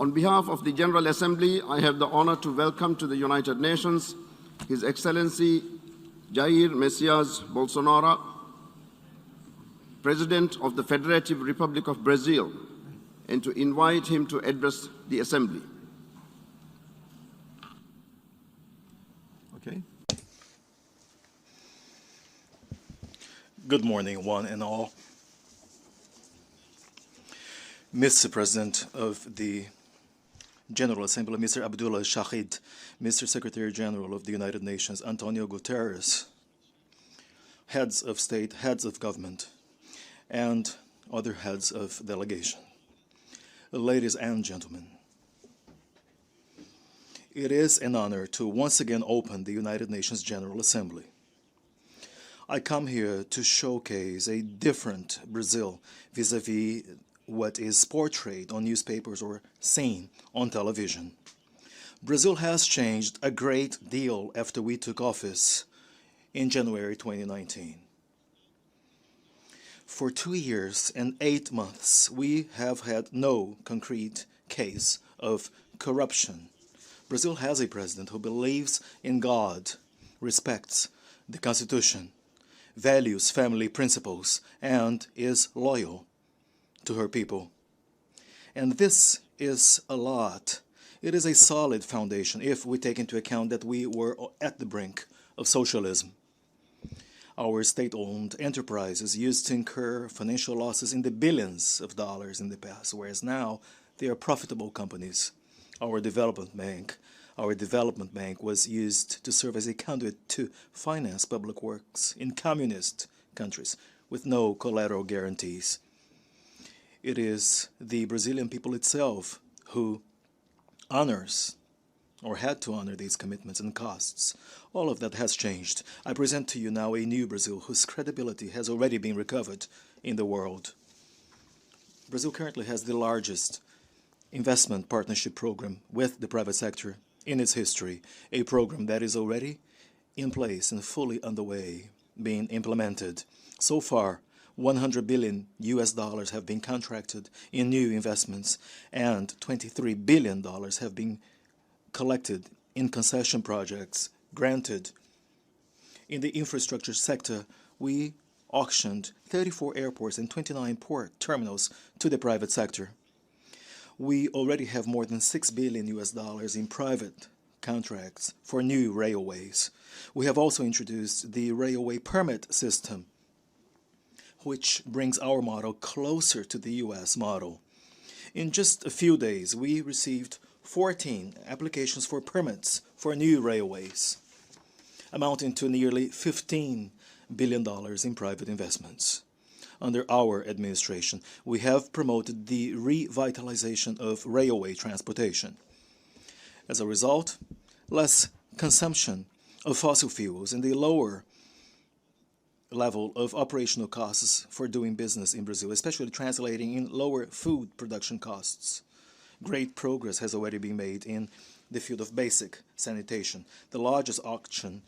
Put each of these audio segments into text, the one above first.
On behalf of the General Assembly, I have the honor to welcome to the United Nations His Excellency Jair Messias Bolsonaro, President of the Federative Republic of Brazil, and to invite him to address the Assembly. Okay. Good morning, one and all. Mr. President of the General Assembly, Mr. Abdullah Shahid, Mr. Secretary General of the United Nations, Antonio Guterres, heads of state, heads of government, and other heads of delegation. Ladies and gentlemen, it is an honor to once again open the United Nations General Assembly. I come here to showcase a different Brazil vis-a-vis what is portrayed on newspapers or seen on television. Brazil has changed a great deal after we took office in January 2019. For 2 years and 8 months, we have had no concrete case of corruption. Brazil has a president who believes in God, respects the Constitution, values family principles, and is loyal to her people. And this is a lot. It is a solid foundation if we take into account that we were at the brink of socialism. Our state-owned enterprises used to incur financial losses in the billions of dollars in the past, whereas now they are profitable companies. Our development bank was used to serve as a conduit to finance public works in communist countries with no collateral guarantees. It is the Brazilian people itself who honors or had to honor these commitments and costs. All of that has changed. I present to you now a new Brazil whose credibility has already been recovered in the world. Brazil currently has the largest investment partnership program with the private sector in its history, a program that is already in place and fully underway, being implemented. So far, $100 billion have been contracted in new investments, and $23 billion have been collected in concession projects granted. In the infrastructure sector, we auctioned 34 airports and 29 port terminals to the private sector. We already have more than $6 billion in private contracts for new railways. We have also introduced the railway permit system, which brings our model closer to the U.S. model. In just a few days, we received 14 applications for permits for new railways, amounting to nearly $15 billion in private investments. Under our administration, we have promoted the revitalization of railway transportation. As a result, less consumption of fossil fuels and the lower level of operational costs for doing business in Brazil, especially translating in lower food production costs. Great progress has already been made in the field of basic sanitation. The largest auction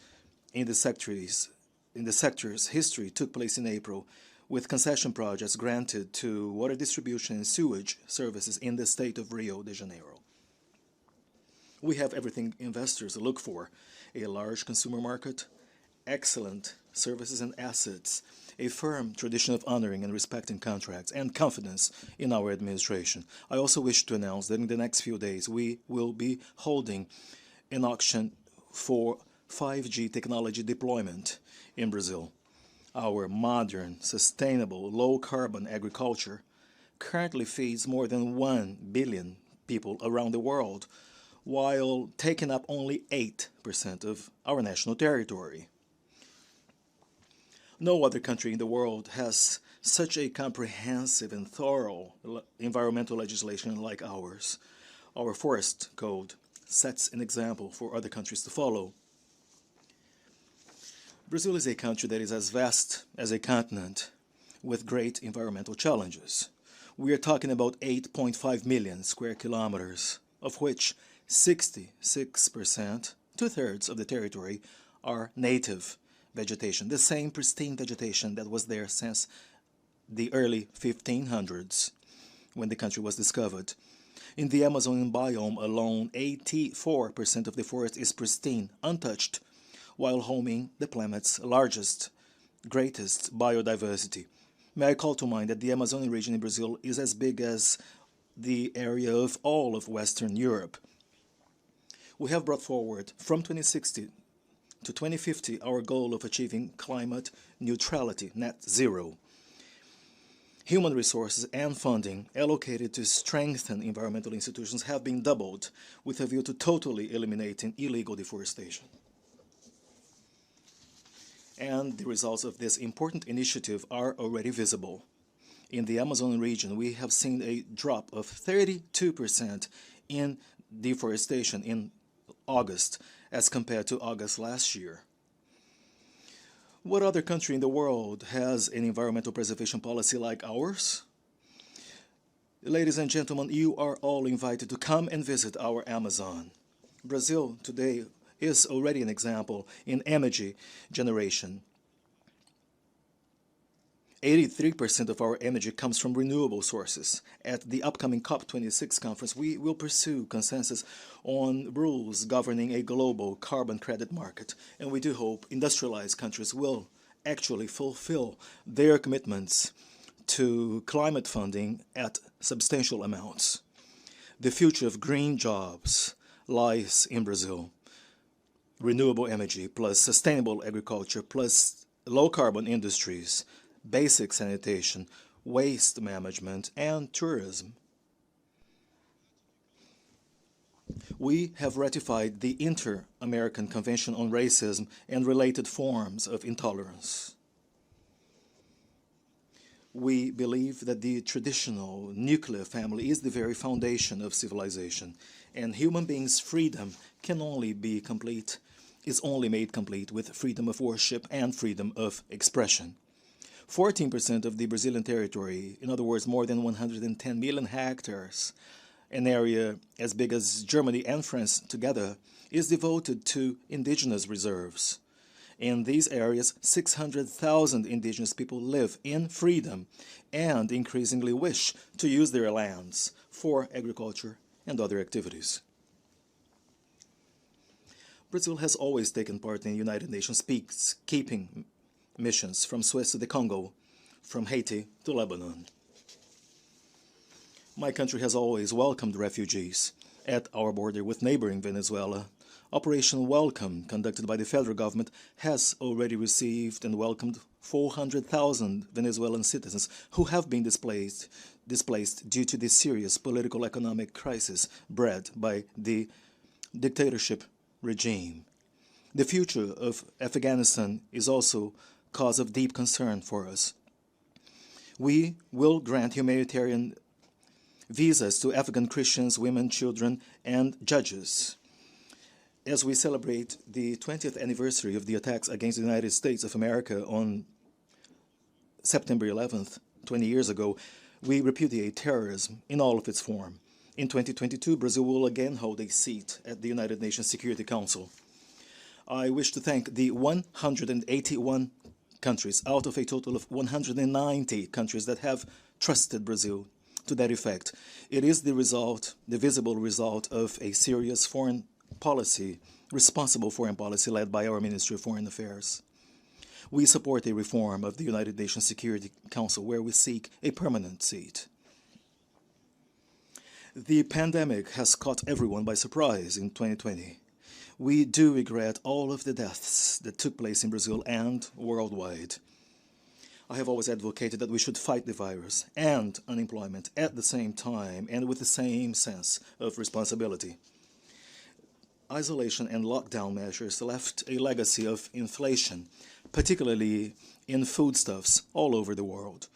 in the sector's history took place in April, with concession projects granted to water distribution and sewage services in the state of Rio de Janeiro. We have everything investors look for: a large consumer market, excellent services and assets, a firm tradition of honoring and respecting contracts, and confidence in our administration. I also wish to announce that in the next few days we will be holding an auction for 5G technology deployment in Brazil. Our modern, sustainable, low-carbon agriculture currently feeds more than 1 billion people around the world, while taking up only 8% of our national territory. No other country in the world has such a comprehensive and thorough environmental legislation like ours. Our forest code sets an example for other countries to follow. Brazil is a country that is as vast as a continent with great environmental challenges. We are talking about 8.5 million square kilometers, of which 66%, two-thirds of the territory, are native vegetation, the same pristine vegetation that was there since the early 1500s when the country was discovered. In the Amazon biome alone, 84% of the forest is pristine, untouched, while homing the planet's largest, greatest biodiversity. May I call to mind that the Amazonian region in Brazil is as big as the area of all of Western Europe. We have brought forward from 2060 to 2050 our goal of achieving climate neutrality, net zero. Human resources and funding allocated to strengthen environmental institutions have been doubled with a view to totally eliminating illegal deforestation. And the results of this important initiative are already visible. In the Amazon region, we have seen a drop of 32% in deforestation in August as compared to August last year. What other country in the world has an environmental preservation policy like ours? Ladies and gentlemen, you are all invited to come and visit our Amazon. Brazil today is already an example in energy generation. 83% of our energy comes from renewable sources. At the upcoming COP26 conference, we will pursue consensus on rules governing a global carbon credit market, and we do hope industrialized countries will actually fulfill their commitments to climate funding at substantial amounts. The future of green jobs lies in Brazil. Renewable energy plus sustainable agriculture plus low-carbon industries, basic sanitation, waste management, and tourism. We have ratified the Inter-American Convention on Racism and related forms of intolerance. We believe that the traditional nuclear family is the very foundation of civilization, and human beings' freedom can only be complete, is only made complete with freedom of worship and freedom of expression. 14% of the Brazilian territory, in other words, more than 110 million hectares, an area as big as Germany and France together, is devoted to indigenous reserves. In these areas, 600,000 indigenous people live in freedom and increasingly wish to use their lands for agriculture and other activities. Brazil has always taken part in United Nations peacekeeping missions from Suez to the Congo, from Haiti to Lebanon. My country has always welcomed refugees. At our border with neighboring Venezuela, Operation Welcome, conducted by the federal government, has already received and welcomed 400,000 Venezuelan citizens who have been displaced due to the serious political economic crisis bred by the dictatorship regime. The future of Afghanistan is also cause of deep concern for us. We will grant humanitarian visas to Afghan Christians, women, children, and judges. As we celebrate the 20th anniversary of the attacks against the United States of America on September 11th, 20 years ago, we repudiate terrorism in all of its form. In 2022, Brazil will again hold a seat at the United Nations Security Council. I wish to thank the 181 countries out of a total of 190 countries that have trusted Brazil to that effect. It is the result, the visible result of a serious foreign policy, responsible foreign policy led by our Ministry of Foreign Affairs. We support a reform of the United Nations Security Council where we seek a permanent seat. The pandemic has caught everyone by surprise in 2020. We do regret all of the deaths that took place in Brazil and worldwide. I have always advocated that we should fight the virus and unemployment at the same time and with the same sense of responsibility. Isolation and lockdown measures left a legacy of inflation, particularly in foodstuffs all over the world.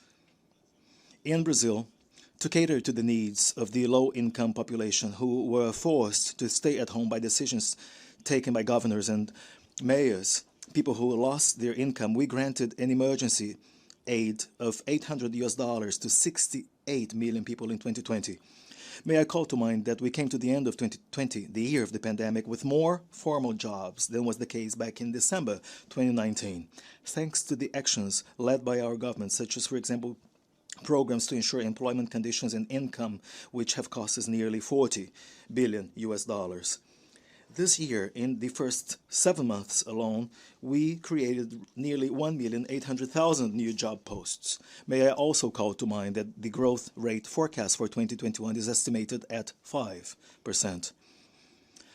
In Brazil, to cater to the needs of the low-income population who were forced to stay at home by decisions taken by governors and mayors, people who lost their income, we granted an emergency aid of $800 to 68 million people in 2020. May I call to mind that we came to the end of 2020, the year of the pandemic, with more formal jobs than was the case back in December 2019, thanks to the actions led by our government, such as, for example, programs to ensure employment conditions and income, which have cost us nearly $40 billion US. This year, in the first 7 months alone, we created nearly 1,800,000 new job posts. May I also call to mind that the growth rate forecast for 2021 is estimated at 5%.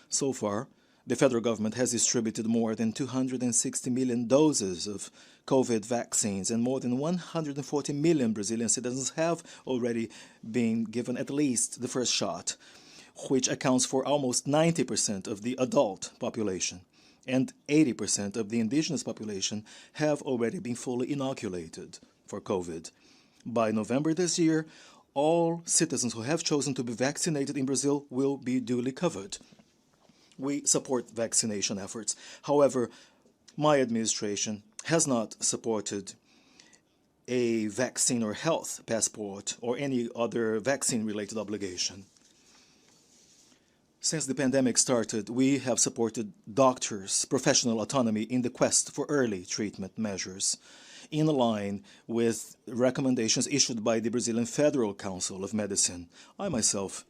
So far, the federal government has distributed more than 260 million doses of COVID vaccines, and more than 140 million Brazilian citizens have already been given at least the first shot, which accounts for almost 90% of the adult population, and 80% of the indigenous population have already been fully inoculated for COVID. By November this year, all citizens who have chosen to be vaccinated in Brazil will be duly covered. We support vaccination efforts. However, my administration has not supported a vaccine or health passport or any other vaccine-related obligation. Since the pandemic started, we have supported doctors' professional autonomy in the quest for early treatment measures, in line with recommendations issued by the Brazilian Federal Council of Medicine. I myself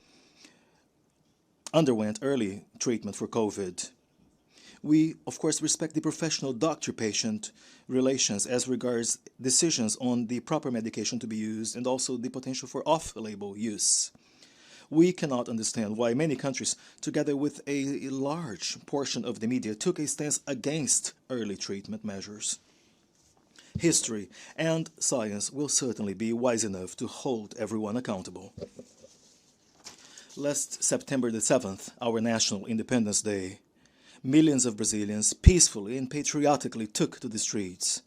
underwent early treatment for COVID. We, of course, respect the professional doctor-patient relations as regards decisions on the proper medication to be used and also the potential for off-label use. We cannot understand why many countries, together with a large portion of the media, took a stance against early treatment measures. History and science will certainly be wise enough to hold everyone accountable. Last September the 7th, our National Independence Day, millions of Brazilians peacefully and patriotically took to the streets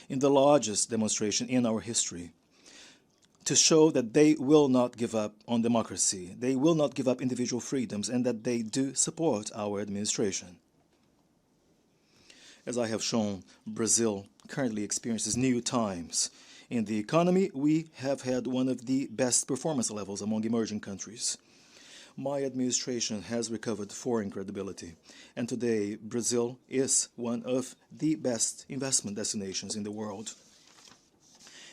in the largest demonstration in our history, to show that they will not give up on democracy, they will not give up individual freedoms, and that they do support our administration. As I have shown, Brazil currently experiences new times. In the economy, we have had one of the best performance levels among emerging countries. My administration has recovered foreign credibility, and today Brazil is one of the best investment destinations in the world.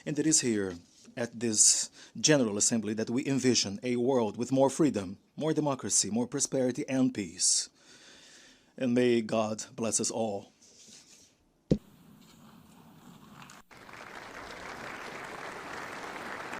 And it is here, at this General Assembly, that we envision a world with more freedom, more democracy, more prosperity and peace. And may God bless us all.